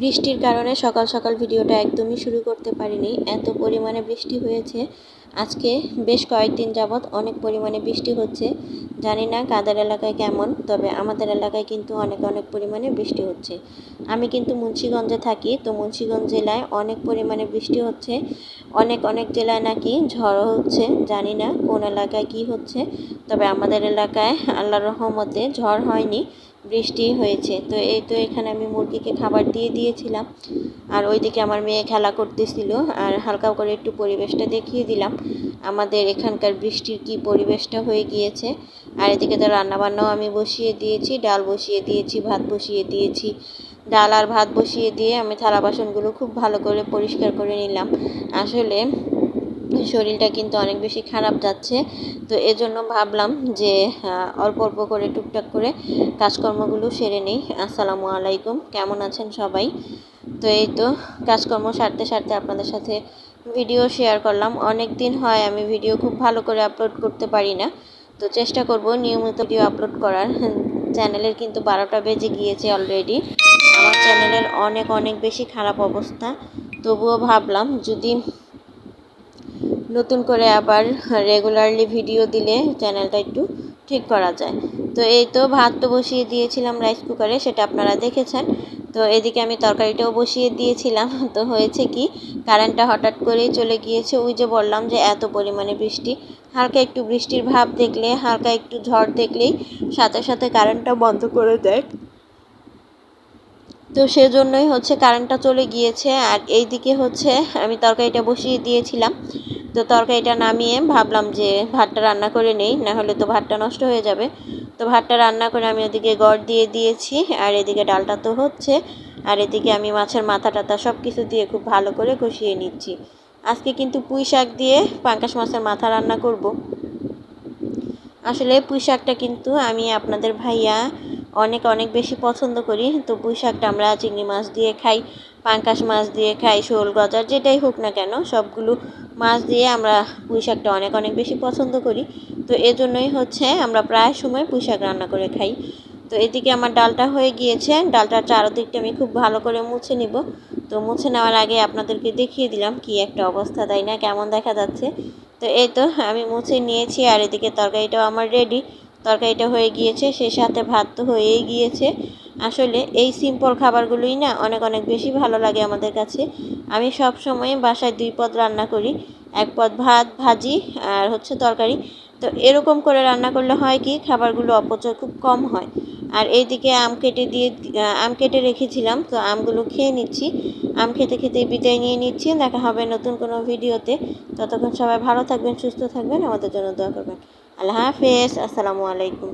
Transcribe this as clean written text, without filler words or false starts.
বৃষ্টির কারণে সকাল সকাল ভিডিওটা একদমই শুরু করতে পারিনি। এত পরিমাণে বৃষ্টি হয়েছে আজকে, বেশ কয়েকদিন যাবৎ অনেক পরিমাণে বৃষ্টি হচ্ছে। জানি না কাদের এলাকায় কেমন, তবে আমাদের এলাকায় কিন্তু অনেক অনেক পরিমাণে বৃষ্টি হচ্ছে। আমি কিন্তু মুন্সিগঞ্জে থাকি, তো মুন্সিগঞ্জ জেলায় অনেক পরিমাণে বৃষ্টি হচ্ছে। অনেক অনেক জেলায় নাকি ঝড়ও হচ্ছে, জানি না কোন এলাকায় কি হচ্ছে। তবে আমাদের এলাকায় আল্লাহর রহমতে ঝড় হয়নি, বৃষ্টি হয়েছে। তো এই তো এখানে আমি মুরগিকে খাবার দিয়ে দিয়েছিলাম, আর ওইদিকে আমার মেয়ে খেলা করতেছিল। আর হালকা করে একটু পরিবেশটা দেখিয়ে দিলাম আমাদের এখানকার বৃষ্টির কি পরিবেশটা হয়ে গিয়েছে। আর এদিকে তো রান্নাবান্নাও আমি বসিয়ে দিয়েছি, ডাল বসিয়ে দিয়েছি, ভাত বসিয়ে দিয়েছি। ডাল আর ভাত বসিয়ে দিয়ে আমি থালা বাসনগুলো খুব ভালো করে পরিষ্কার করে নিলাম। আসলে শরীরটা কিন্তু অনেক বেশি খারাপ যাচ্ছে, তো এজন্য ভাবলাম যে অল্প অল্প করে টুকটাক করে কাজকর্মগুলো সেরে নিই। আসসালামু আলাইকুম, কেমন আছেন সবাই? তো এই তো কাজকর্ম সারতে সারতে আপনাদের সাথে ভিডিও শেয়ার করলাম। অনেক দিন হয় আমি ভিডিও খুব ভালো করে আপলোড করতে পারি না, তো চেষ্টা করব নিয়মিত ভিডিও আপলোড করার। চ্যানেলের কিন্তু 12টা বেজে গিয়েছে অলরেডি। আমার চ্যানেলের অনেক অনেক বেশি খারাপ অবস্থা, তবুও ভাবলাম যদি নতুন করে আবার রেগুলারলি ভিডিও দিলে চ্যানেলটা একটু ঠিক করা যায়। তো এই তো ভাত তো বসিয়ে দিয়েছিলাম রাইস কুকারে, সেটা আপনারা দেখেছেন। তো এদিকে আমি তরকারিটাও বসিয়ে দিয়েছিলাম। তো হয়েছে কি, কারেন্টটা হঠাৎ করেই চলে গিয়েছে। ওই যে বললাম যে এত পরিমাণে বৃষ্টি, হালকা একটু বৃষ্টির ভাব দেখলে, হালকা একটু ঝড় দেখলেই সাথে সাথে কারেন্টটা বন্ধ করে দেয়। তো সেজন্যই হচ্ছে কারেন্টটা চলে গিয়েছে। আর এই দিকে হচ্ছে আমি তরকারিটা বসিয়ে দিয়েছিলাম। তো তরকারিটা নামিয়ে ভাবলাম যে ভাতটা রান্না করে নেই, না হলে তো ভাতটা নষ্ট হয়ে যাবে। তো ভাতটা রান্না করে আমি ওদিকে গড় দিয়ে দিয়েছি, আর এদিকে ডালটা তো হচ্ছে। আর এদিকে আমি মাছের মাথা টাথা সব কিছু দিয়ে খুব ভালো করে কষিয়ে নিচ্ছি। আজকে কিন্তু পুঁই শাক দিয়ে পাঙ্গাস মাছের মাথা রান্না করব। আসলে পুঁই শাকটা কিন্তু আমি আপনাদের ভাইয়া অনেক অনেক বেশি পছন্দ করি। তো পুঁই শাকটা আমরা চিংড়ি মাছ দিয়ে খাই, পাঙ্গাস মাছ দিয়ে খাই, শোল গজার যেটাই হোক না কেন, সবগুলো মাছ দিয়ে আমরা পুঁই শাকটা অনেক অনেক বেশি পছন্দ করি। তো এজন্যই হচ্ছে আমরা প্রায় সময় পুঁই শাক রান্না করে খাই। তো এদিকে আমার ডালটা হয়ে গিয়েছে, ডালটার চারদিকটা আমি খুব ভালো করে মুছে নিব। তো মুছে নেওয়ার আগে আপনাদেরকে দেখিয়ে দিলাম কি একটা অবস্থা, তাই না? কেমন দেখা যাচ্ছে। তো এই তো আমি মুছে নিয়েছি, আর এদিকে তরকারিটাও আমার রেডি। তরকারিটা হয়ে গিয়েছে, সেই সাথে ভাত তো হয়েই গিয়েছে। আসলে এই সিম্পল খাবারগুলোই না অনেক অনেক বেশি ভালো লাগে আমাদের কাছে। আমি সব সময় বাসায় 2 পদ রান্না করি, 1 পদ ভাত ভাজি আর হচ্ছে তরকারি। তো এরকম করে রান্না করলে হয় কি, খাবারগুলো অপচয় খুব কম হয়। আর এইদিকে আম কেটে রেখেছিলাম, তো আমগুলো খেয়ে নিচ্ছি। আম খেতে খেতে বিদায় নিয়ে নিচ্ছি। দেখা হবে নতুন কোনো ভিডিওতে। ততক্ষণ সবাই ভালো থাকবেন, সুস্থ থাকবেন, আমাদের জন্য দোয়া করবেন। আল্লাহ হাফেজ, আসসালামু আলাইকুম।